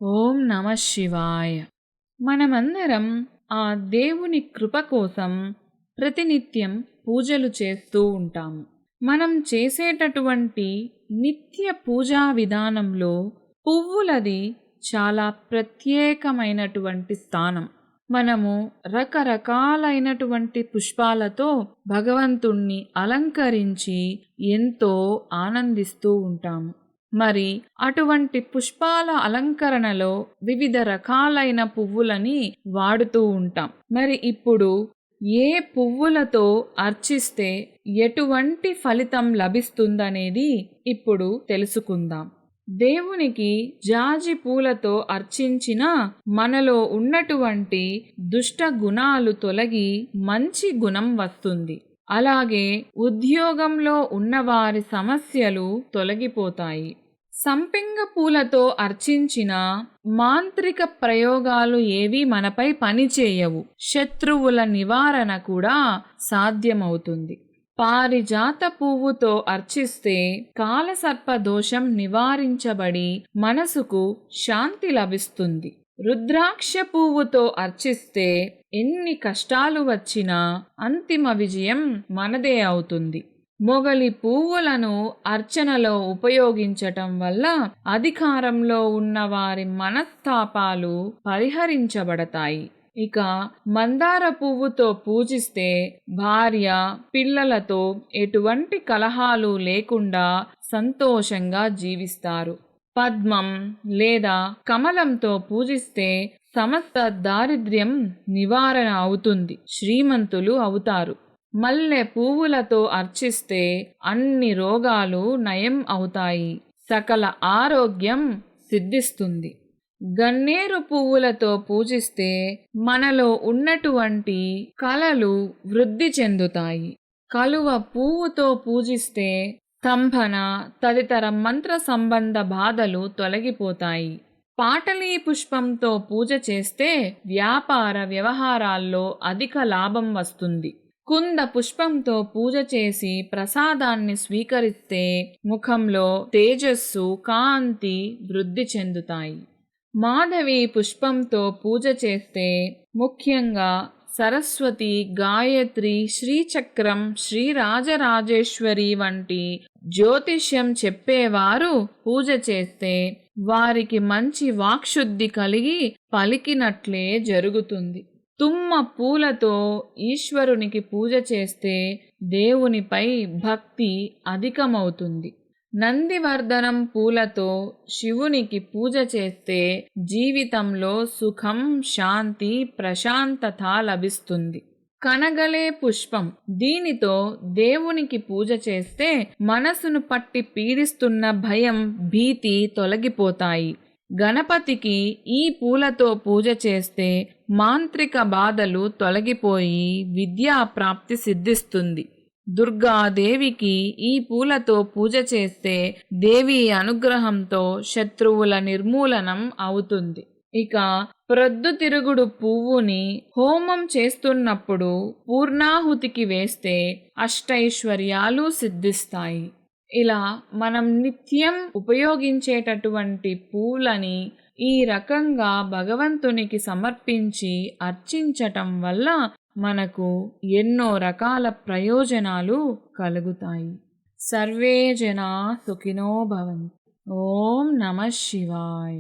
ఓం నమ శివాయ. మనమందరం ఆ దేవుని కృప కోసం ప్రతినిత్యం పూజలు చేస్తూ ఉంటాము. మనం చేసేటటువంటి నిత్య పూజా విధానంలో పువ్వులది చాలా ప్రత్యేకమైనటువంటి స్థానం. మనము రకరకాలైనటువంటి పుష్పాలతో భగవంతుణ్ణి అలంకరించి ఎంతో ఆనందిస్తూ ఉంటాము. మరి అటువంటి పుష్పాల అలంకరణలో వివిధ రకాలైన పువ్వులని వాడుతూ ఉంటాం. మరి ఇప్పుడు ఏ పువ్వులతో అర్చిస్తే ఎటువంటి ఫలితం లభిస్తుందనేది ఇప్పుడు తెలుసుకుందాం. దేవునికి జాజి పూలతో అర్చించిన మనలో ఉన్నటువంటి దుష్ట గుణాలు తొలగి మంచి గుణం వస్తుంది. అలాగే ఉద్యోగంలో ఉన్నవారి సమస్యలు తొలగిపోతాయి. సంపెంగ పూలతో అర్చించిన మాంత్రిక ప్రయోగాలు ఏవి మనపై పనిచేయవు. శత్రువుల నివారణ కూడా సాధ్యమవుతుంది. పారిజాత పువ్వుతో అర్చిస్తే కాలసర్ప దోషం నివారించబడి మనసుకు శాంతి లభిస్తుంది. రుద్రాక్ష పువ్వుతో అర్చిస్తే ఎన్ని కష్టాలు వచ్చినా అంతిమ విజయం మనదే అవుతుంది. మొగలి పువ్వులను అర్చనలో ఉపయోగించటం వల్ల అధికారంలో ఉన్న వారి మనస్తాపాలు పరిహరించబడతాయి. ఇక మందార పువ్వుతో పూజిస్తే భార్య పిల్లలతో ఎటువంటి కలహాలు లేకుండా సంతోషంగా జీవిస్తారు. పద్మం లేదా కమలంతో పూజిస్తే సమస్త దారిద్ర్యం నివారణ అవుతుంది, శ్రీమంతులు అవుతారు. మల్లె పువ్వులతో అర్చిస్తే అన్ని రోగాలు నయం అవుతాయి, సకల ఆరోగ్యం సిద్ధిస్తుంది. గన్నేరు పువ్వులతో పూజిస్తే మనలో ఉన్నటువంటి కళలు వృద్ధి చెందుతాయి. కలువ పువ్వుతో పూజిస్తే స్తంభన తదితర మంత్ర సంబంధ బాధలు తొలగిపోతాయి. పాటలీ పుష్పంతో పూజ చేస్తే వ్యాపార వ్యవహారాల్లో అధిక లాభం వస్తుంది. కుంద పుష్పంతో పూజ చేసి ప్రసాదాన్ని స్వీకరిస్తే ముఖంలో తేజస్సు కాంతి వృద్ధి చెందుతాయి. మాధవి పుష్పంతో పూజ చేస్తే ముఖ్యంగా సరస్వతి, గాయత్రి, శ్రీచక్రం, శ్రీరాజరాజేశ్వరి వంటి జ్యోతిష్యం చెప్పేవారు పూజ చేస్తే వారికి మంచి వాక్శుద్ధి కలిగి పలికినట్లే జరుగుతుంది. తుమ్మ పూలతో ఈశ్వరునికి పూజ చేస్తే దేవునిపై భక్తి అధికమవుతుంది. నందివర్ధనం పూలతో శివునికి పూజ చేస్తే జీవితంలో సుఖం, శాంతి, ప్రశాంతత లభిస్తుంది. కనగలే పుష్పం, దీనితో దేవునికి పూజ చేస్తే మనసును పట్టి పీడిస్తున్న భయం, భీతి తొలగిపోతాయి. గణపతికి ఈ పూలతో పూజ చేస్తే మాంత్రిక బాధలు తొలగిపోయి విద్యా ప్రాప్తి సిద్ధిస్తుంది. దుర్గాదేవికి ఈ పూలతో పూజ చేస్తే దేవి అనుగ్రహంతో శత్రువుల నిర్మూలనం అవుతుంది. ఇక ప్రొద్దుతిరుగుడు పువ్వుని హోమం చేస్తున్నప్పుడు పూర్ణాహుతికి వేస్తే అష్టైశ్వర్యాలు సిద్ధిస్తాయి. ఇలా మనం నిత్యం ఉపయోగించేటటువంటి పూలని ఈ రకంగా భగవంతునికి సమర్పించి అర్చించటం వల్ల మనకు ఎన్నో రకాల ప్రయోజనాలు కలుగుతాయి. సర్వే జనా సుఖినో భవంతు. ఓం నమ శివాయ.